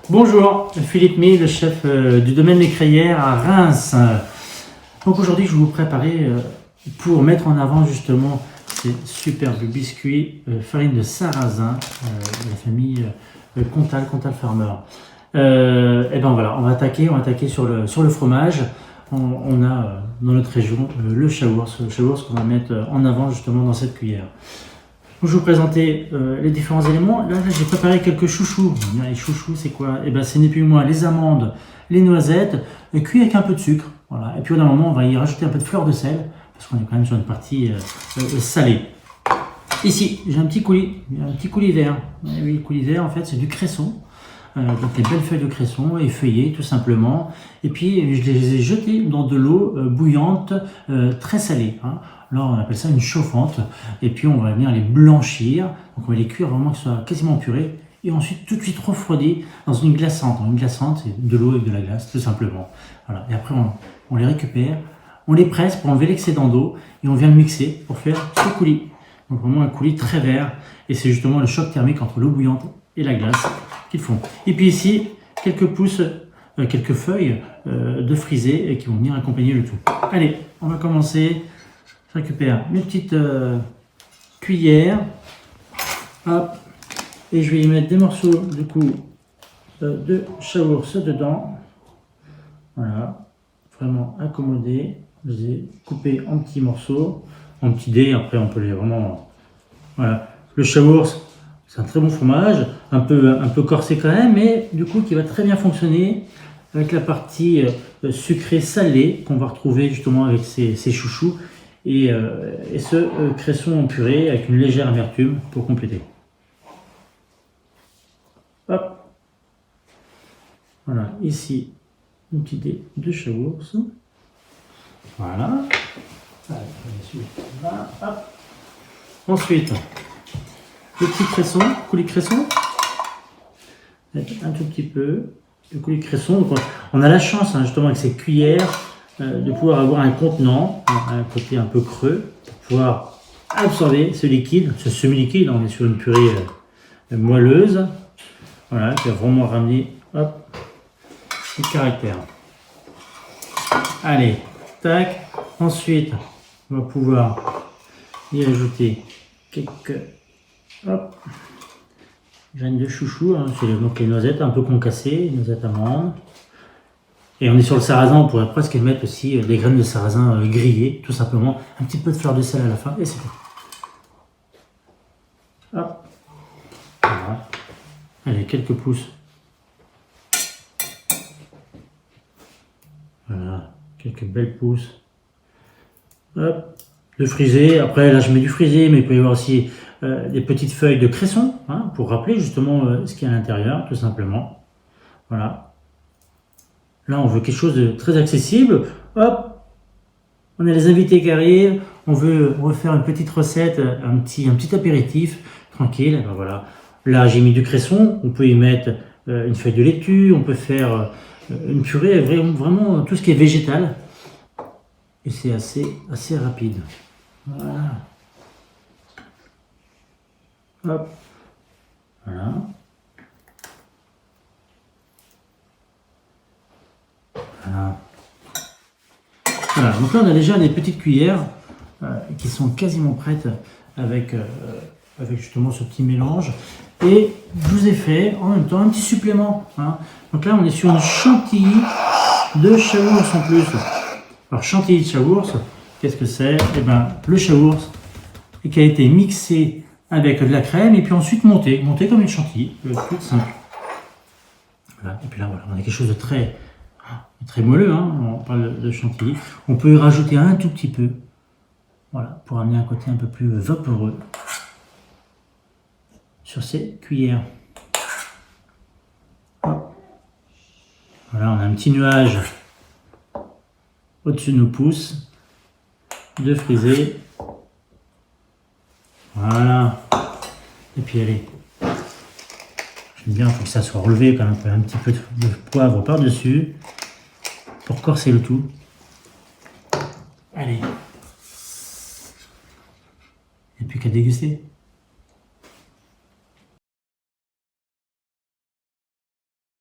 Bonjour, Philippe May, le chef du domaine des crayères à Reims. Donc aujourd'hui, je vais vous préparer pour mettre en avant justement ces superbes biscuits farine de sarrasin de la famille Comtal Farmer. Et ben voilà, on va attaquer sur le fromage. On a dans notre région le chaours qu'on va mettre en avant justement dans cette cuillère. Donc, je vais vous présenter les différents éléments. Là j'ai préparé quelques chouchous. Les chouchous, c'est quoi? Et ben c'est ni plus ni moins les amandes, les noisettes, cuits avec un peu de sucre. Voilà. Et puis au d'un moment, on va y rajouter un peu de fleur de sel, parce qu'on est quand même sur une partie salée. Ici, j'ai un petit coulis vert. Et oui, le coulis vert, en fait, c'est du cresson. Donc des belles feuilles de cresson effeuillées tout simplement, et puis je les ai jetées dans de l'eau bouillante très salée, hein. Là on appelle ça une chauffante, et puis on va venir les blanchir, donc on va les cuire vraiment qu'ils soient quasiment purés, et ensuite tout de suite refroidir dans une glaçante. Une glaçante, c'est de l'eau avec de la glace tout simplement. Voilà. Et après on les récupère, on les presse pour enlever l'excédent d'eau, et on vient le mixer pour faire ce coulis. Donc vraiment un coulis très vert, et c'est justement le choc thermique entre l'eau bouillante et la glace qu'ils font. Et puis ici, quelques feuilles de frisée qui vont venir accompagner le tout. Allez, on va commencer. Je récupère mes petites cuillères. Hop, et je vais y mettre des morceaux du coup de chaours dedans. Voilà, vraiment accommodé. Je les ai coupés en petits morceaux, en petits dés. Après, on peut les vraiment. Voilà, le chaours. C'est un très bon fromage, un peu corsé quand même, mais du coup qui va très bien fonctionner avec la partie sucrée salée qu'on va retrouver justement avec ces chouchous et ce cresson en purée avec une légère amertume pour compléter. Hop. Voilà, ici une petite dé de chaours. Voilà. Hop. Ensuite, le petit cresson, coulis cresson, un tout petit peu, le coulis cresson. Donc on a la chance justement avec ces cuillères de pouvoir avoir un contenant, un côté un peu creux, pour pouvoir absorber ce liquide, ce semi-liquide. On est sur une purée moelleuse, voilà, qui va vraiment ramener le caractère. Allez, tac. Ensuite, on va pouvoir y ajouter quelques graines de chouchou, hein, c'est donc les noisettes un peu concassées, les noisettes amandes. Et on est sur le sarrasin, on pourrait presque mettre aussi des graines de sarrasin grillées, tout simplement. Un petit peu de fleur de sel à la fin, et c'est tout. Hop. Voilà. Allez, quelques pousses. Voilà, quelques belles pousses. Hop. De frisé, après là je mets du frisé, mais il peut y avoir aussi des petites feuilles de cresson, hein, pour rappeler justement ce qu'il y a à l'intérieur, tout simplement. Voilà. Là on veut quelque chose de très accessible. Hop, on a les invités qui arrivent, on veut faire une petite recette, un petit apéritif, tranquille. Ben voilà. Là j'ai mis du cresson, on peut y mettre une feuille de laitue, on peut faire une purée, vraiment tout ce qui est végétal. Et c'est assez rapide. Voilà. Hop. Voilà. Voilà. Voilà. Donc là, on a déjà des petites cuillères qui sont quasiment prêtes avec justement ce petit mélange. Et je vous ai fait en même temps un petit supplément, hein. Donc là, on est sur une chantilly de chaours en plus. Alors, chantilly de chaours, qu'est-ce que c'est? Eh ben, le chaours qui a été mixé avec de la crème et puis ensuite monté comme une chantilly, tout simple. Voilà. Et puis là, voilà, on a quelque chose de très moelleux, hein. On parle de chantilly. On peut y rajouter un tout petit peu, voilà, pour amener un côté un peu plus vaporeux sur ces cuillères. Hop. Voilà, on a un petit nuage au-dessus de nos pouces de frisé. Voilà. Et puis allez. J'aime bien, il faut que ça soit relevé quand même, un petit peu de poivre par-dessus pour corser le tout. Allez. Et puis qu'à déguster.